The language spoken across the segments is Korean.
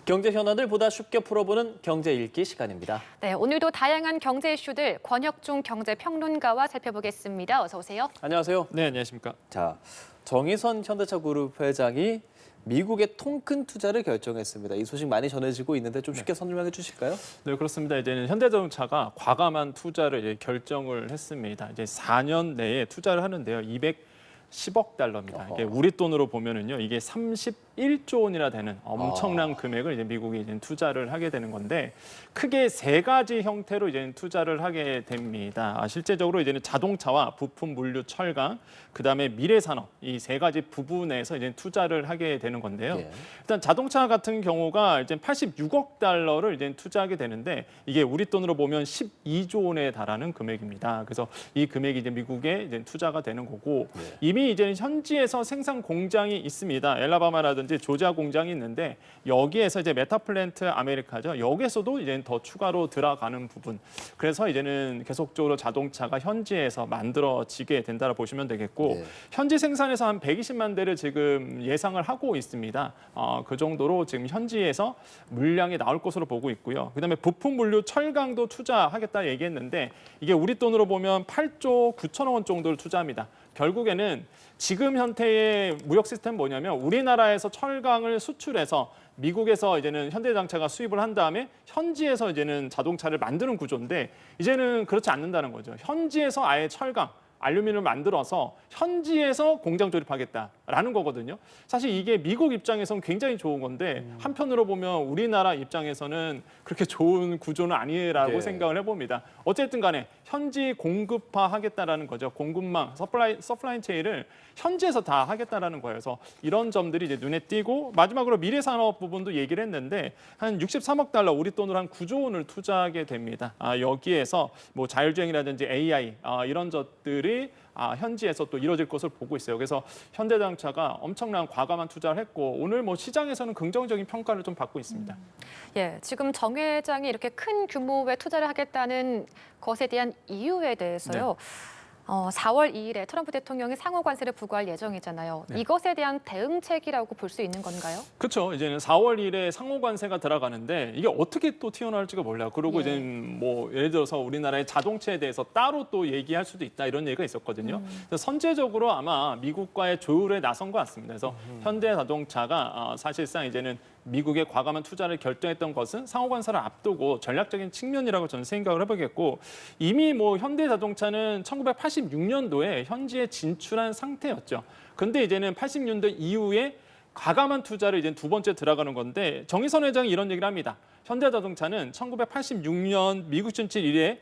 경제 현안을 보다 쉽게 풀어보는 경제 읽기 시간입니다. 네, 오늘도 다양한 경제 이슈들 권혁중 경제평론가와 살펴보겠습니다. 어서 오세요. 안녕하세요. 네, 안녕하십니까. 자, 정의선 현대차 그룹 회장이 미국의 통큰 투자를 결정했습니다. 이 소식 많이 전해지고 있는데 좀 쉽게 설명해 주실까요? 네, 그렇습니다. 이제는 현대자동차가 과감한 투자를 이제 결정을 했습니다. 이제 4년 내에 투자를 하는데요. 210억 달러입니다. 이게 우리 돈으로 보면은요, 이게 31조 원이나 되는 엄청난 금액을 이제 미국이 이제 투자를 하게 되는 건데, 크게 세 가지 형태로 이제 투자를 하게 됩니다. 실제적으로 이제는 자동차와 부품, 물류, 철강, 그다음에 미래산업 이 세 가지 부분에서 이제 투자를 하게 되는 건데요. 예. 일단 자동차 같은 경우가 이제 86억 달러를 이제 투자하게 되는데, 이게 우리 돈으로 보면 12조 원에 달하는 금액입니다. 그래서 이 금액이 이제 미국에 이제 투자가 되는 거고, 이미 이제 현지에서 생산 공장이 있습니다. 엘라바마라든지 조지아 공장이 있는데, 여기에서 이제 메타플랜트 아메리카죠. 여기에서도 이제 더 추가로 들어가는 부분. 그래서 이제는 계속적으로 자동차가 현지에서 만들어지게 된다고 보시면 되겠고, 네. 현지 생산에서 한 120만 대를 지금 예상을 하고 있습니다. 그 정도로 지금 현지에서 물량이 나올 것으로 보고 있고요. 그다음에 부품, 물류, 철강도 투자하겠다 얘기했는데, 이게 우리 돈으로 보면 8조 9천억 원 정도를 투자합니다. 결국에는 지금 형태의 무역 시스템 뭐냐면, 우리나라에서 철강을 수출해서 미국에서 이제는 현대자동차가 수입을 한 다음에 현지에서 이제는 자동차를 만드는 구조인데, 이제는 그렇지 않는다는 거죠. 현지에서 아예 철강, 알루미늄을 만들어서 현지에서 공장 조립하겠다라는 거거든요. 사실 이게 미국 입장에서는 굉장히 좋은 건데, 한편으로 보면 우리나라 입장에서는 그렇게 좋은 구조는 아니라고 네. 생각을 해봅니다. 어쨌든 간에 현지 공급화하겠다라는 거죠. 공급망, 서플라이 체인을 현지에서 다 하겠다라는 거예요. 그래서 이런 점들이 이제 눈에 띄고, 마지막으로 미래산업 부분도 얘기를 했는데, 한 63억 달러, 우리 돈으로 한 9조 원을 투자하게 됩니다. 여기에서 뭐 자율주행이라든지 AI 이런 것들이 현지에서 또 이루어질 것을 보고 있어요. 그래서 현대자동차가 엄청난 과감한 투자를 했고, 오늘 뭐 시장에서는 긍정적인 평가를 좀 받고 있습니다. 예, 지금 정 회장이 이렇게 큰 규모의 투자를 하겠다는 것에 대한 이유에 대해서요. 4월 2일에 트럼프 대통령이 상호 관세를 부과할 예정이잖아요. 네. 이것에 대한 대응책이라고 볼 수 있는 건가요? 그렇죠. 이제는 4월 1일에 상호 관세가 들어가는데, 이게 어떻게 또 튀어나올지가 몰라요. 그리고 예. 이제 뭐 예를 들어서 우리나라의 자동차에 대해서 따로 또 얘기할 수도 있다, 이런 얘기가 있었거든요. 그래서 선제적으로 아마 미국과의 조율에 나선 것 같습니다. 그래서 현대자동차가 사실상 이제는 미국의 과감한 투자를 결정했던 것은 상호 관세를 앞두고 전략적인 측면이라고 저는 생각을 해보겠고, 이미 뭐 현대자동차는 1986년도에 현지에 진출한 상태였죠. 근데 이제는 80년대 이후에 과감한 투자를 이제 두 번째 들어가는 건데, 정의선 회장이 이런 얘기를 합니다. 현대자동차는 1986년 미국 진출 이래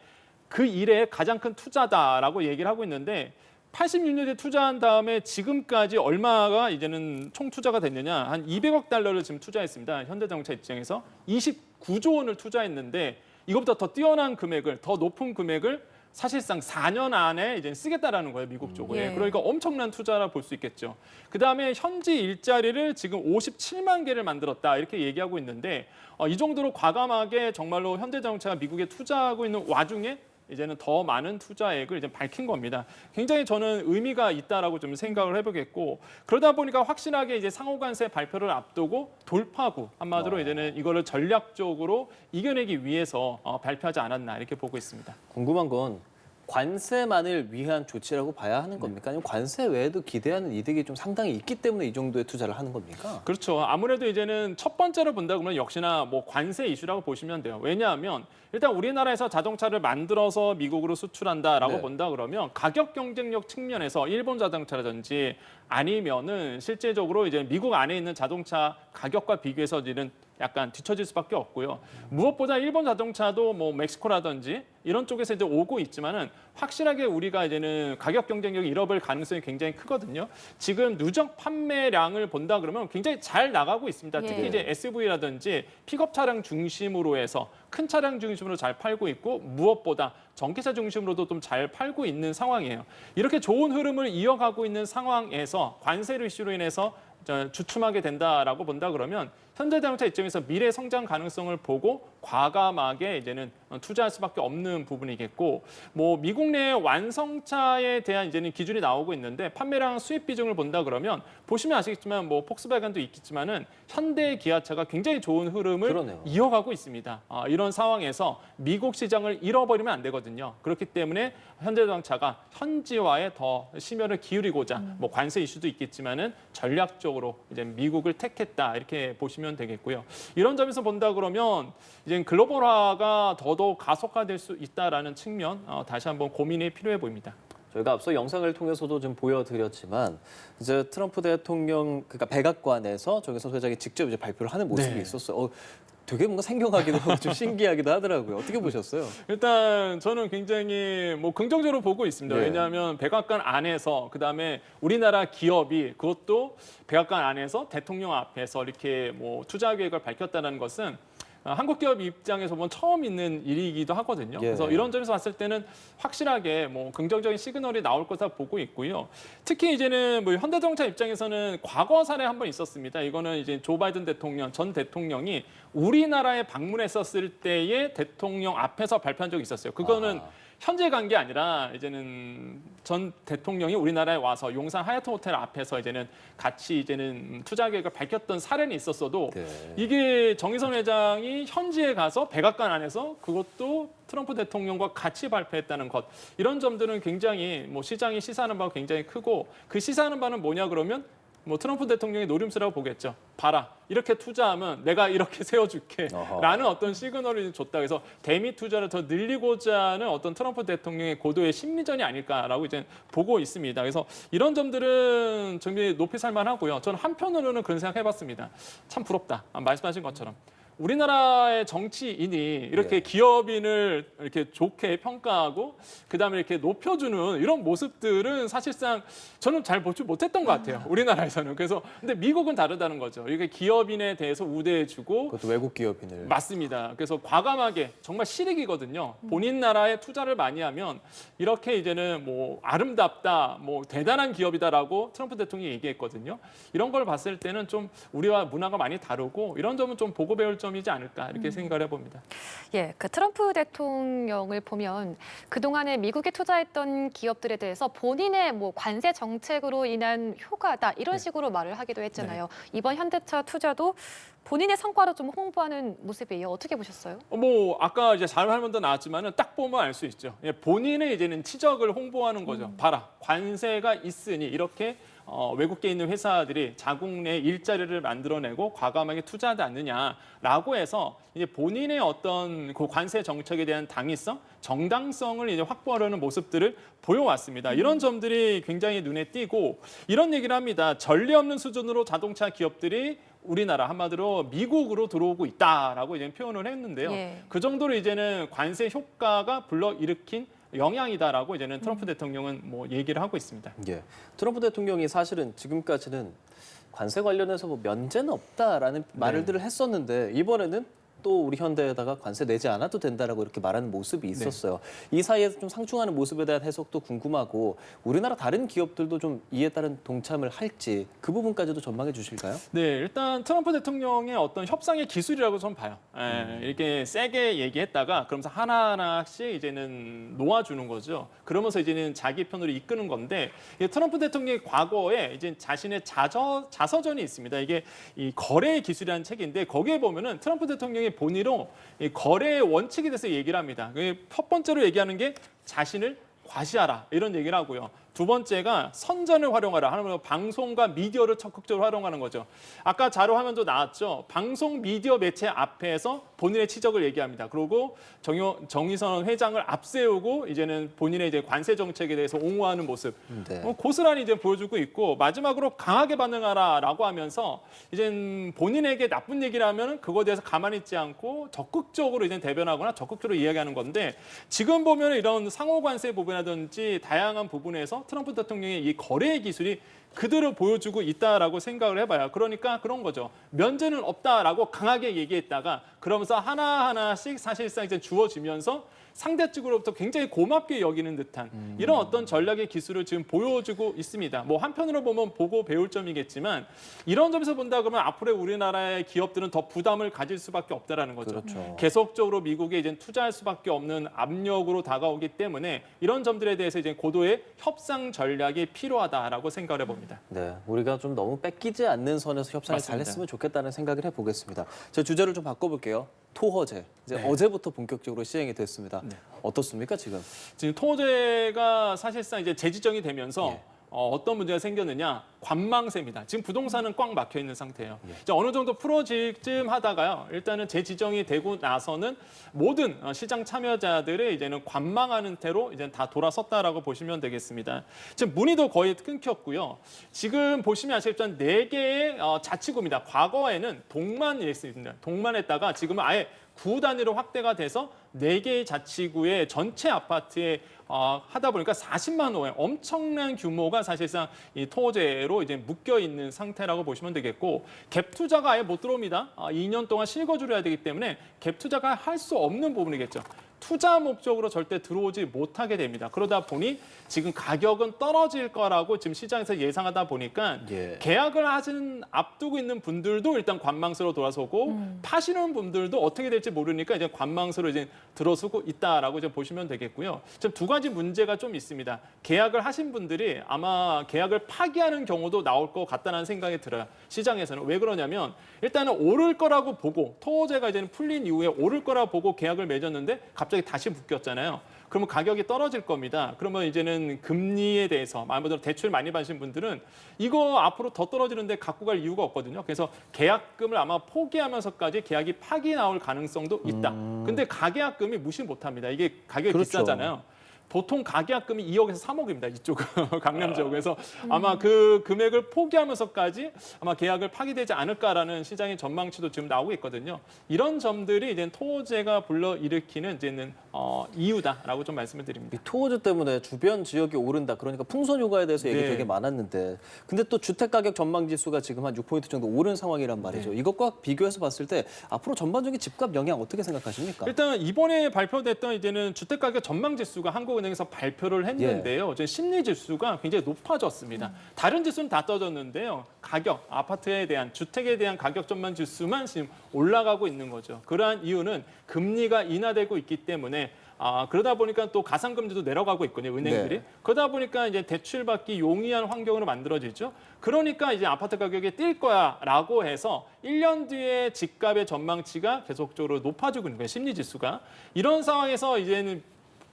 그 이래의 가장 큰 투자다라고 얘기를 하고 있는데, 86년에 투자한 다음에 지금까지 얼마가 이제는 총 투자가 됐느냐, 한 200억 달러를 지금 투자했습니다. 현대자동차 입장에서 29조 원을 투자했는데, 이것보다 더 뛰어난 금액을, 더 높은 금액을 사실상 4년 안에 이제 쓰겠다라는 거예요, 미국 쪽에. 예. 그러니까 엄청난 투자라 볼 수 있겠죠. 그다음에 현지 일자리를 지금 57만 개를 만들었다, 이렇게 얘기하고 있는데, 이 정도로 과감하게 정말로 현대자동차가 미국에 투자하고 있는 와중에 이제는 더 많은 투자액을 이제 밝힌 겁니다. 굉장히 저는 의미가 있다라고 좀 생각을 해보겠고, 그러다 보니까 확실하게 이제 상호관세 발표를 앞두고 돌파구, 한마디로 이제는 이거를 전략적으로 이겨내기 위해서 발표하지 않았나, 이렇게 보고 있습니다. 궁금한 건 관세만을 위한 조치라고 봐야 하는 겁니까? 아니면 관세 외에도 기대하는 이득이 좀 상당히 있기 때문에 이 정도의 투자를 하는 겁니까? 그렇죠. 아무래도 이제는 첫 번째로 본다 그러면 역시나 뭐 관세 이슈라고 보시면 돼요. 왜냐하면 일단 우리나라에서 자동차를 만들어서 미국으로 수출한다라고 네. 본다 그러면 가격 경쟁력 측면에서 일본 자동차라든지 아니면은 실제적으로 이제 미국 안에 있는 자동차 가격과 비교해서 이제는 약간 뒤처질 수밖에 없고요. 무엇보다 일본 자동차도 뭐 멕시코라든지 이런 쪽에서 이제 오고 있지만은, 확실하게 우리가 이제는 가격 경쟁력이 잃어버릴 가능성이 굉장히 크거든요. 지금 누적 판매량을 본다 그러면 굉장히 잘 나가고 있습니다. 특히 예. 이제 SUV라든지 픽업 차량 중심으로 해서 큰 차량 중심으로 잘 팔고 있고, 무엇보다 전기차 중심으로도 좀 잘 팔고 있는 상황이에요. 이렇게 좋은 흐름을 이어가고 있는 상황에서 관세 이슈로 인해서 주춤하게 된다라고 본다 그러면 현대자동차 입장에서 미래 성장 가능성을 보고 과감하게 이제는 투자할 수밖에 없는 부분이겠고, 뭐 미국 내 완성차에 대한 이제는 기준이 나오고 있는데 판매량 수입 비중을 본다 그러면 보시면 아시겠지만 뭐 폭스바겐도 있겠지만은 현대 기아차가 굉장히 좋은 흐름을 그러네요. 이어가고 있습니다. 이런 상황에서 미국 시장을 잃어버리면 안 되거든요. 그렇기 때문에 현대자동차가 현지화에 더 심혈을 기울이고자 뭐 관세 이슈도 있겠지만은 전략적으로 이제 미국을 택했다 이렇게 보시면 되겠고요. 이런 점에서 본다 그러면 이제 글로벌화가 더더욱 가속화될 수 있다라는 측면 다시 한번 고민이 필요해 보입니다. 저희가 앞서 영상을 통해서도 좀 보여드렸지만 이제 트럼프 대통령 그러니까 백악관에서 정의선 회장이 직접 이제 발표를 하는 모습이 네. 있었어요. 되게 뭔가 생경하기도 하고 좀 신기하기도 하더라고요. 어떻게 보셨어요? 일단 저는 굉장히 뭐 긍정적으로 보고 있습니다. 네. 왜냐하면 백악관 안에서 그다음에 우리나라 기업이 그것도 백악관 안에서 대통령 앞에서 이렇게 뭐 투자 계획을 밝혔다는 것은 한국 기업 입장에서 보면 처음 있는 일이기도 하거든요. 예. 그래서 이런 점에서 봤을 때는 확실하게 뭐 긍정적인 시그널이 나올 것으로 보고 있고요. 특히 이제는 뭐 현대자동차 입장에서는 과거 사례 한 번 있었습니다. 이거는 이제 조 바이든 대통령 전 대통령이 우리나라에 방문했었을 때의 대통령 앞에서 발표한 적이 있었어요. 그거는 현재 간 게 아니라 이제는 전 대통령이 우리나라에 와서 용산 하얏트 호텔 앞에서 이제는 같이 이제는 투자 계획을 밝혔던 사례는 있었어도 네. 이게 정의선 회장이 현지에 가서 백악관 안에서 그것도 트럼프 대통령과 같이 발표했다는 것, 이런 점들은 굉장히 뭐 시장이 시사하는 바가 굉장히 크고, 그 시사하는 바는 뭐냐 그러면 뭐 트럼프 대통령의 노림수라고 보겠죠. 봐라, 이렇게 투자하면 내가 이렇게 세워줄게라는 어떤 시그널을 줬다. 그래서 대미 투자를 더 늘리고자 하는 어떤 트럼프 대통령의 고도의 심리전이 아닐까라고 이제 보고 있습니다. 그래서 이런 점들은 정말 높이 살만하고요. 저는 한편으로는 그런 생각해봤습니다. 참 부럽다. 말씀하신 것처럼. 우리나라의 정치인이 이렇게 예. 기업인을 이렇게 좋게 평가하고 그다음에 이렇게 높여주는 이런 모습들은 사실상 저는 잘 보지 못했던 것 같아요. 우리나라에서는. 그래서 근데 미국은 다르다는 거죠. 이게 기업인에 대해서 우대해주고 그것도 외국 기업인을. 맞습니다. 그래서 과감하게 정말 실익이거든요. 본인 나라에 투자를 많이 하면 이렇게 이제는 뭐 아름답다, 뭐 대단한 기업이다라고 트럼프 대통령이 얘기했거든요. 이런 걸 봤을 때는 좀 우리와 문화가 많이 다르고 이런 점은 좀 보고 배울 점이지 않을까 이렇게 생각을 해봅니다. 예, 그 트럼프 대통령을 보면 그동안에 미국에 투자했던 기업들에 대해서 본인의 뭐 관세 정책으로 인한 효과다 이런 식으로 말을 하기도 했잖아요. 이번 현대차 투자도 본인의 성과로 좀 홍보하는 모습이에요. 어떻게 보셨어요? 뭐 아까 이제 잘하면도 나왔지만은 딱 보면 알 수 있죠. 예, 본인의 이제는 치적을 홍보하는 거죠. 봐라, 관세가 있으니 이렇게 외국에 있는 회사들이 자국 내 일자리를 만들어내고 과감하게 투자하지 않느냐라고 해서 이제 본인의 어떤 그 관세 정책에 대한 당위성, 정당성을 이제 확보하려는 모습들을 보여왔습니다. 이런 점들이 굉장히 눈에 띄고 이런 얘기를 합니다. 전례 없는 수준으로 자동차 기업들이 우리나라 한마디로 미국으로 들어오고 있다라고 이제 표현을 했는데요. 예. 그 정도로 이제는 관세 효과가 불러일으킨 영향이다라고 이제는 트럼프 대통령은 뭐 얘기를 하고 있습니다. 예. 트럼프 대통령이 사실은 지금까지는 관세 관련해서 뭐 면제는 없다라는 말들을 했었는데 이번에는 또 우리 현대에다가 관세 내지 않아도 된다라고 이렇게 말하는 모습이 있었어요. 이 사이에서 좀 상충하는 모습에 대한 해석도 궁금하고 우리나라 다른 기업들도 좀 이에 따른 동참을 할지 그 부분까지도 전망해 주실까요? 네, 일단 트럼프 대통령의 어떤 협상의 기술이라고 저는 봐요. 이렇게 세게 얘기했다가 그러면서 하나하나씩 이제는 놓아주는 거죠. 그러면서 이제는 자기 편으로 이끄는 건데 트럼프 대통령이 과거에 이제 자신의 자서전이 있습니다. 이게 이 거래의 기술이라는 책인데 거기에 보면은 트럼프 대통령이 본의로 이 거래의 원칙에 대해서 얘기를 합니다. 첫 번째로 얘기하는 게 자신을 과시하라 이런 얘기를 하고요. 두 번째가 선전을 활용하라 하는 방송과 미디어를 적극적으로 활용하는 거죠. 아까 자료 화면도 나왔죠. 방송 미디어 매체 앞에서 본인의 치적을 얘기합니다. 그리고 정의선 회장을 앞세우고 이제는 본인의 이제 관세 정책에 대해서 옹호하는 모습 네. 고스란히 이제 보여주고 있고 마지막으로 강하게 반응하라라고 하면서 이제 본인에게 나쁜 얘기를 하면 그거에 대해서 가만히 있지 않고 적극적으로 이제 대변하거나 적극적으로 이야기하는 건데 지금 보면 이런 상호 관세 부분이라든지 다양한 부분에서 트럼프 대통령의 이 거래 기술이 그대로 보여주고 있다라고 생각을 해봐요. 그러니까 그런 거죠. 면제는 없다라고 강하게 얘기했다가 그러면서 하나하나씩 사실상 이제 주어지면서 상대 측으로부터 굉장히 고맙게 여기는 듯한 이런 어떤 전략의 기술을 지금 보여주고 있습니다. 뭐 한편으로 보면 보고 배울 점이겠지만 이런 점에서 본다 그러면 앞으로 우리나라의 기업들은 더 부담을 가질 수밖에 없다라는 거죠. 그렇죠. 계속적으로 미국에 이제 투자할 수밖에 없는 압력으로 다가오기 때문에 이런 점들에 대해서 이제 고도의 협상 전략이 필요하다라고 생각을 해봅니다. 네, 우리가 좀 너무 뺏기지 않는 선에서 협상을 맞습니다. 잘했으면 좋겠다는 생각을 해보겠습니다. 제 주제를 좀 바꿔볼게요. 토허제. 이제 네. 어제부터 본격적으로 시행이 됐습니다. 네. 어떻습니까 지금? 지금 토제가 사실상 이제 재지정이 되면서 예. 어떤 문제가 생겼느냐? 관망세입니다. 지금 부동산은 꽉 막혀 있는 상태예요. 예. 이제 어느 정도 풀어질 쯤 하다가요. 일단은 재지정이 되고 나서는 모든 시장 참여자들의 이제는 관망하는 태로 이제 다 돌아섰다라고 보시면 되겠습니다. 지금 문의도 거의 끊겼고요. 지금 보시면 아시겠지만 4개의 자치구입니다. 과거에는 동만에 있습니다. 동만에다가 지금은 아예 구 단위로 확대가 돼서 4개의 자치구의 전체 아파트에 하다 보니까 40만 호의 엄청난 규모가 사실상 이 토지로 이제 묶여 있는 상태라고 보시면 되겠고 갭 투자가 아예 못 들어옵니다. 2년 동안 실거주를 해야 되기 때문에 갭 투자가 할 수 없는 부분이겠죠. 투자 목적으로 절대 들어오지 못하게 됩니다. 그러다 보니 지금 가격은 떨어질 거라고 지금 시장에서 예상하다 보니까 예. 계약을 하시는 앞두고 있는 분들도 일단 관망세로 돌아서고 파시는 분들도 어떻게 될지 모르니까 이제 관망세로 이제 들어서고 있다라고 이제 보시면 되겠고요. 지금 두 가지 문제가 좀 있습니다. 계약을 하신 분들이 아마 계약을 파기하는 경우도 나올 것 같다는 생각이 들어요. 시장에서는 왜 그러냐면 일단은 오를 거라고 보고 토지가 이제는 풀린 이후에 오를 거라고 보고 계약을 맺었는데 갑자기 다시 묶였잖아요. 그러면 가격이 떨어질 겁니다. 그러면 이제는 금리에 대해서 말하자면 대출 많이 받으신 분들은 이거 앞으로 더 떨어지는데 갖고 갈 이유가 없거든요. 그래서 계약금을 아마 포기하면서까지 계약이 파기 나올 가능성도 있다. 근데 가계약금이 무시 못합니다. 이게 가격이 그렇죠. 비싸잖아요. 보통 가계약금이 2억에서 3억입니다. 이쪽 강남 지역. 그래서 아마 그 금액을 포기하면서까지 아마 계약을 파기되지 않을까라는 시장의 전망치도 지금 나오고 있거든요. 이런 점들이 이제 토지가 불러일으키는 이제는 이유다라고 좀 말씀을 드립니다. 이 토호제 때문에 주변 지역이 오른다. 그러니까 풍선 효과에 대해서 얘기 네. 되게 많았는데 근데 또 주택 가격 전망 지수가 지금 한 6포인트 정도 오른 상황이란 말이죠. 이것과 비교해서 봤을 때 앞으로 전반적인 집값 영향 어떻게 생각하십니까? 일단 이번에 발표됐던 이제는 주택가격 전망지수가 한국은행에서 발표를 했는데요. 이제 심리지수가 굉장히 높아졌습니다. 다른 지수는 다 떨어졌는데요. 가격, 아파트에 대한, 주택에 대한 가격 전망지수만 지금 올라가고 있는 거죠. 그러한 이유는 금리가 인하되고 있기 때문에 그러다 보니까 또 가상금리도 내려가고 있거든요, 은행들이. 네. 그러다 보니까 이제 대출받기 용이한 환경으로 만들어지죠. 그러니까 이제 아파트 가격이 뛸 거야라고 해서 1년 뒤에 집값의 전망치가 계속적으로 높아지고 있는 거예요, 심리지수가. 이런 상황에서 이제는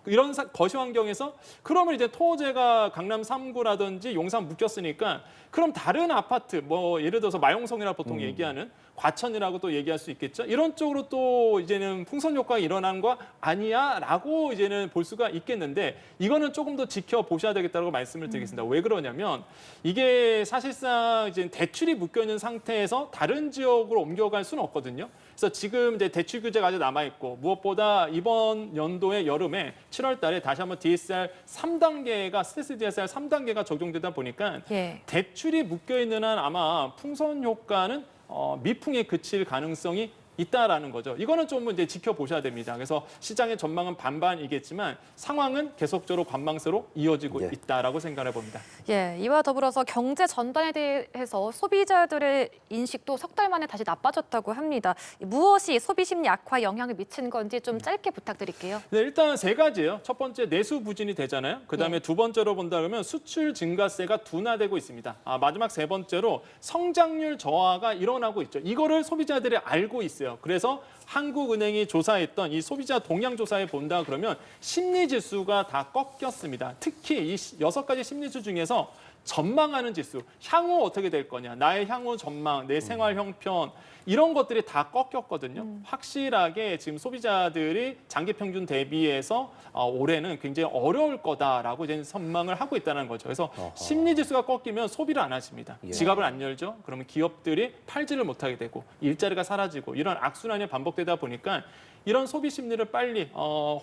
이런 거시 환경에서 그러면 이제 토지가 강남 3구라든지 용산 묶였으니까 그럼 다른 아파트 뭐 예를 들어서 마용성이라 보통 얘기하는 과천이라고 또 얘기할 수 있겠죠. 이런 쪽으로 또 이제는 풍선 효과가 일어난 거 아니야라고 이제는 볼 수가 있겠는데 이거는 조금 더 지켜보셔야 되겠다고 말씀을 드리겠습니다. 왜 그러냐면 이게 사실상 이제 대출이 묶여 있는 상태에서 다른 지역으로 옮겨갈 수는 없거든요. 그래서 지금 이제 대출 규제가 아직 남아 있고 무엇보다 이번 연도의 여름에 7월 달에 다시 한번 DSR 3단계가 스트레스 DSR 3단계가 적용되다 보니까 예. 대출이 묶여 있는 한 아마 풍선 효과는 미풍에 그칠 가능성이 있다라는 거죠. 이거는 좀 이제 지켜보셔야 됩니다. 그래서 시장의 전망은 반반이겠지만 상황은 계속적으로 관망세로 이어지고 예. 있다라고 생각해 봅니다. 예, 이와 더불어서 경제 전반에 대해서 소비자들의 인식도 석 달 만에 다시 나빠졌다고 합니다. 무엇이 소비 심리 악화에 영향을 미친 건지 좀 짧게 부탁드릴게요. 네, 일단 세 가지예요. 첫 번째 내수 부진이 되잖아요. 그다음에 예. 두 번째로 본다 그러면 수출 증가세가 둔화되고 있습니다. 마지막 세 번째로 성장률 저하가 일어나고 있죠. 이거를 소비자들이 알고 있어요. 그래서 한국은행이 조사했던 이 소비자 동향 조사에 본다 그러면 심리 지수가 다 꺾였습니다. 특히 이 6가지 심리 지수 중에서 전망하는 지수, 향후 어떻게 될 거냐, 나의 향후 전망, 내 생활 형편 이런 것들이 다 꺾였거든요. 확실하게 지금 소비자들이 장기 평균 대비해서 올해는 굉장히 어려울 거다라고 이제 전망을 하고 있다는 거죠. 그래서 심리 지수가 꺾이면 소비를 안 하십니다. 예. 지갑을 안 열죠. 그러면 기업들이 팔지를 못하게 되고 일자리가 사라지고 이런 악순환이 반복되다 보니까 이런 소비 심리를 빨리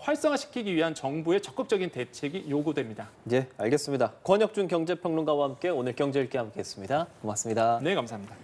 활성화시키기 위한 정부의 적극적인 대책이 요구됩니다. 예, 알겠습니다. 권혁준 경제평론가 평론가와 함께 오늘 경제 읽기 함께했습니다. 고맙습니다. 네, 감사합니다.